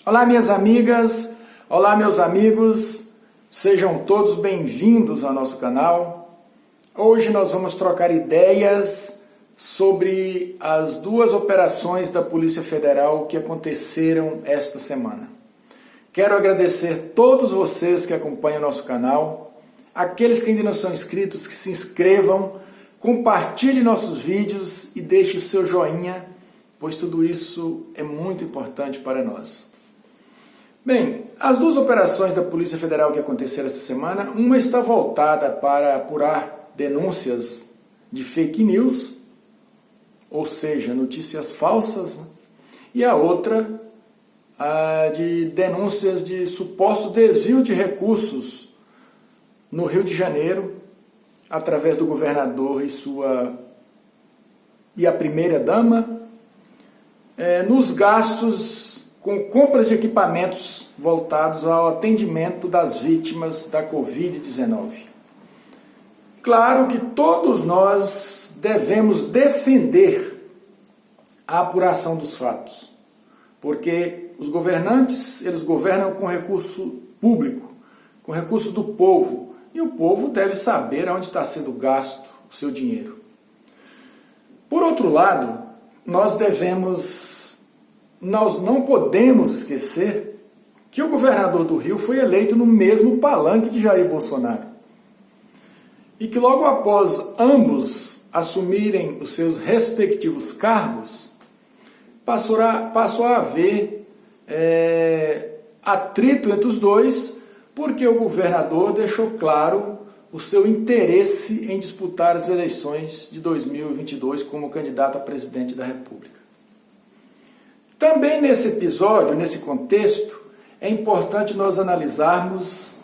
Olá, minhas amigas, olá, meus amigos, sejam todos bem-vindos ao nosso canal. Hoje nós vamos trocar ideias sobre as duas operações da Polícia Federal que aconteceram esta semana. Quero agradecer todos vocês que acompanham o nosso canal, aqueles que ainda não são inscritos, que se inscrevam, compartilhem nossos vídeos e deixem o seu joinha, pois tudo isso é muito importante para nós. Bem, as duas operações da Polícia Federal que aconteceram esta semana, uma está voltada para apurar denúncias de fake news, ou seja, notícias falsas, e a outra de denúncias de suposto desvio de recursos no Rio de Janeiro, através do governador e a primeira-dama, nos gastos com compras de equipamentos voltados ao atendimento das vítimas da Covid-19. Claro que todos nós devemos defender a apuração dos fatos, porque os governantes, eles governam com recurso público, com recurso do povo, e o povo deve saber onde está sendo gasto o seu dinheiro. Por outro lado, nós não podemos esquecer que o governador do Rio foi eleito no mesmo palanque de Jair Bolsonaro. E que logo após ambos assumirem os seus respectivos cargos, passou a haver atrito entre os dois, porque o governador deixou claro o seu interesse em disputar as eleições de 2022 como candidato a presidente da República. Também nesse episódio, nesse contexto, é importante nós analisarmos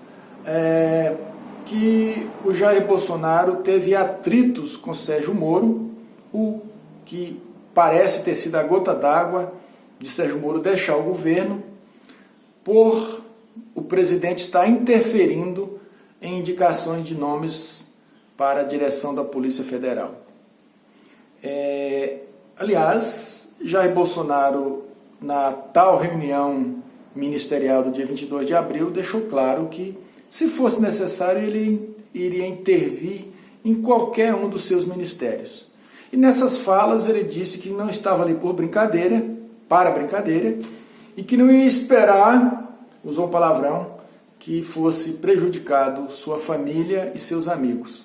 que o Jair Bolsonaro teve atritos com Sérgio Moro, o que parece ter sido a gota d'água de Sérgio Moro deixar o governo, por o presidente estar interferindo em indicações de nomes para a direção da Polícia Federal. Aliás, Jair Bolsonaro, na tal reunião ministerial do dia 22 de abril, deixou claro que, se fosse necessário, ele iria intervir em qualquer um dos seus ministérios. E nessas falas ele disse que não estava ali para brincadeira, e que não ia esperar, usou um palavrão, que fosse prejudicado sua família e seus amigos.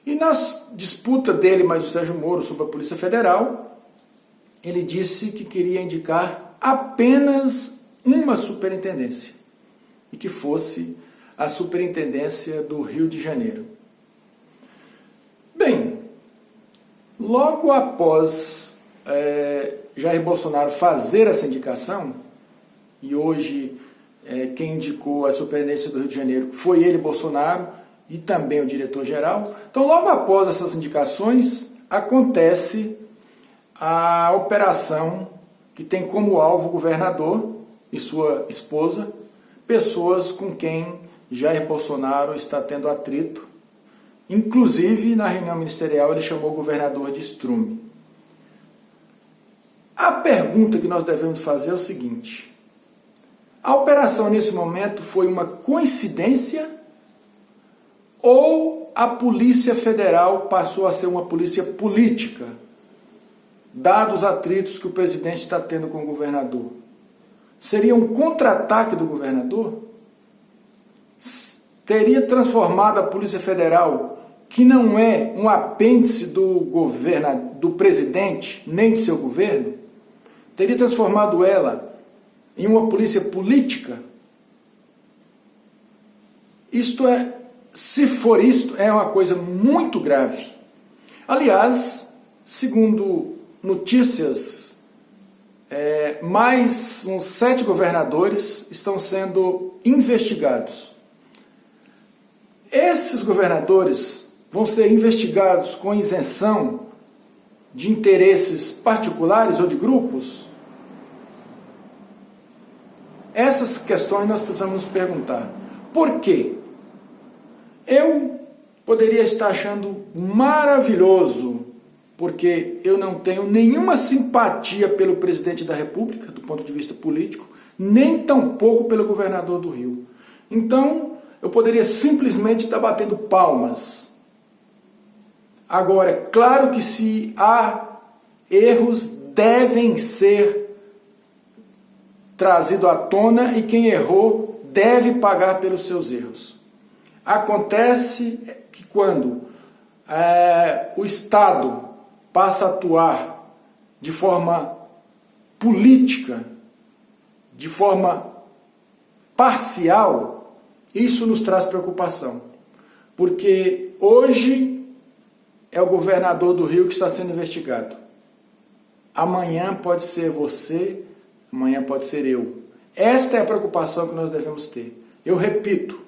E na disputa dele mais o Sérgio Moro sobre a Polícia Federal, ele disse que queria indicar apenas uma superintendência, e que fosse a Superintendência do Rio de Janeiro. Bem, logo após Jair Bolsonaro fazer essa indicação, e hoje quem indicou a Superintendência do Rio de Janeiro foi ele, Bolsonaro, e também o diretor-geral. Então, logo após essas indicações, acontece a operação que tem como alvo o governador e sua esposa, pessoas com quem Jair Bolsonaro está tendo atrito. Inclusive, na reunião ministerial, ele chamou o governador de estrume. A pergunta que nós devemos fazer é o seguinte: a operação nesse momento foi uma coincidência ou a Polícia Federal passou a ser uma polícia política, dados os atritos que o presidente está tendo com o governador? Seria um contra-ataque do governador? Teria transformado a Polícia Federal, que não é um apêndice do presidente, nem do seu governo, teria transformado ela em uma polícia política? Se for isto, é uma coisa muito grave. Aliás, segundo notícias, mais uns 7 governadores estão sendo investigados. Esses governadores vão ser investigados com isenção de interesses particulares ou de grupos? Essas questões nós precisamos nos perguntar. Por quê? Eu poderia estar achando maravilhoso, porque eu não tenho nenhuma simpatia pelo presidente da República, do ponto de vista político, nem tampouco pelo governador do Rio. Então, eu poderia simplesmente estar batendo palmas. Agora, é claro que se há erros, devem ser trazidos à tona e quem errou deve pagar pelos seus erros. Acontece que quando o Estado passa a atuar de forma política, de forma parcial, isso nos traz preocupação. Porque hoje é o governador do Rio que está sendo investigado. Amanhã pode ser você, amanhã pode ser eu. Esta é a preocupação que nós devemos ter. Eu repito,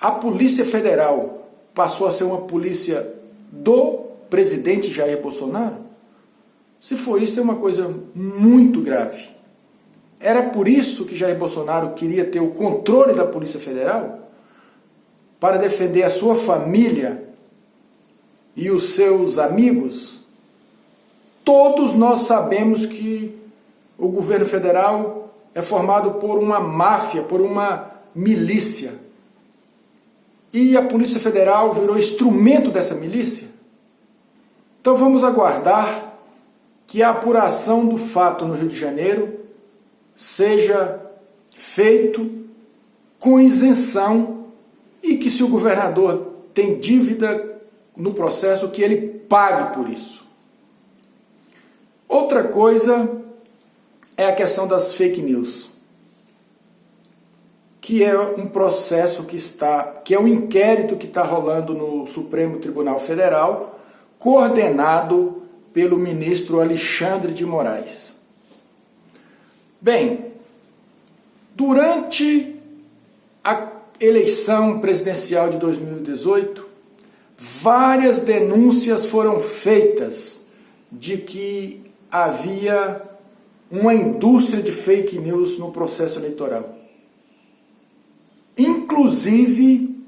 a Polícia Federal passou a ser uma polícia do presidente Jair Bolsonaro? Se for isso, é uma coisa muito grave. Era por isso que Jair Bolsonaro queria ter o controle da Polícia Federal? Para defender a sua família e os seus amigos? Todos nós sabemos que o governo federal é formado por uma máfia, por uma milícia. E a Polícia Federal virou instrumento dessa milícia? Então vamos aguardar que a apuração do fato no Rio de Janeiro seja feito com isenção e que, se o governador tem dívida no processo, que ele pague por isso. Outra coisa é a questão das fake news, que é um processo que é um inquérito que está rolando no Supremo Tribunal Federal, coordenado pelo ministro Alexandre de Moraes. Bem, durante a eleição presidencial de 2018, várias denúncias foram feitas de que havia uma indústria de fake news no processo eleitoral. Inclusive,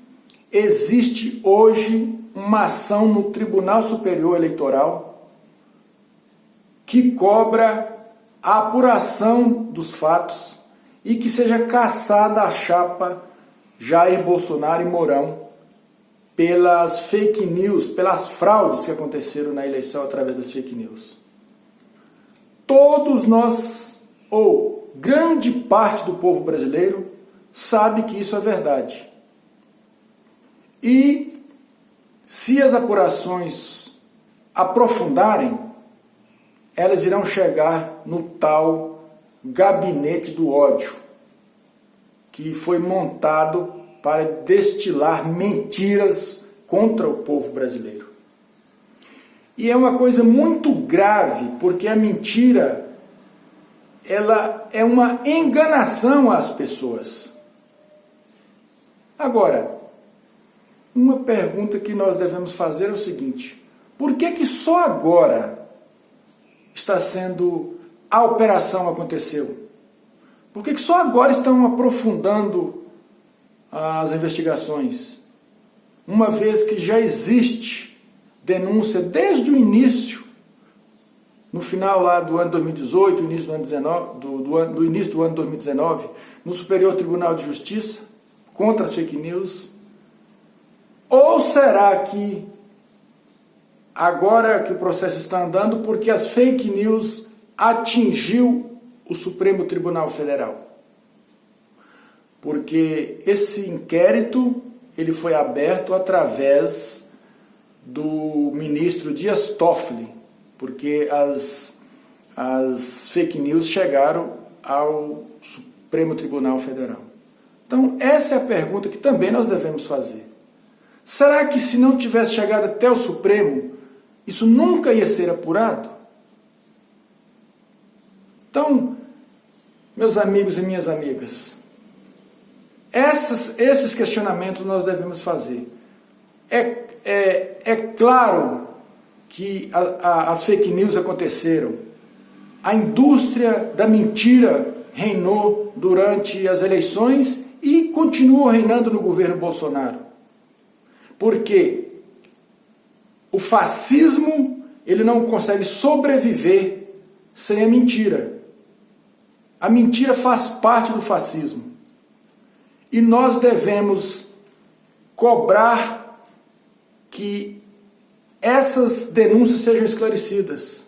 existe hoje uma ação no Tribunal Superior Eleitoral que cobra a apuração dos fatos e que seja cassada a chapa Jair Bolsonaro e Mourão pelas fake news, pelas fraudes que aconteceram na eleição através das fake news. Todos nós, ou grande parte do povo brasileiro, sabe que isso é verdade. E se as apurações aprofundarem, elas irão chegar no tal gabinete do ódio, que foi montado para destilar mentiras contra o povo brasileiro. E é uma coisa muito grave, porque a mentira, ela é uma enganação às pessoas. Agora, uma pergunta que nós devemos fazer é o seguinte: por que só agora a operação aconteceu? Por que só agora estão aprofundando as investigações? Uma vez que já existe denúncia desde o início, no final lá do ano 2018, início do ano 19, do início do ano 2019, no Superior Tribunal de Justiça, contra as fake news? Ou será que agora que o processo está andando, porque as fake news atingiu o Supremo Tribunal Federal? Porque esse inquérito ele foi aberto através do ministro Dias Toffoli, porque as fake news chegaram ao Supremo Tribunal Federal. Então, essa é a pergunta que também nós devemos fazer. Será que, se não tivesse chegado até o Supremo, isso nunca ia ser apurado? Então, meus amigos e minhas amigas, esses questionamentos nós devemos fazer. É claro que as fake news aconteceram. A indústria da mentira reinou durante as eleições e continua reinando no governo Bolsonaro. Porque o fascismo ele não consegue sobreviver sem a mentira. A mentira faz parte do fascismo. E nós devemos cobrar que essas denúncias sejam esclarecidas.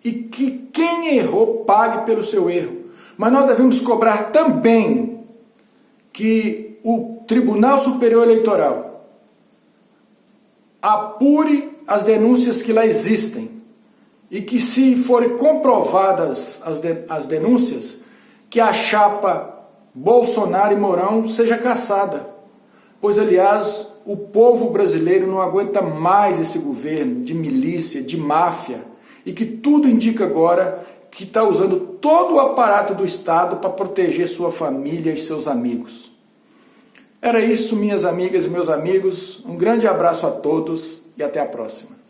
E que quem errou pague pelo seu erro. Mas nós devemos cobrar também que o Tribunal Superior Eleitoral apure as denúncias que lá existem e que, se forem comprovadas as denúncias, que a chapa Bolsonaro e Mourão seja cassada. Pois, aliás, o povo brasileiro não aguenta mais esse governo de milícia, de máfia, e que tudo indica agora que está usando todo o aparato do Estado para proteger sua família e seus amigos. Era isso, minhas amigas e meus amigos. Um grande abraço a todos e até a próxima.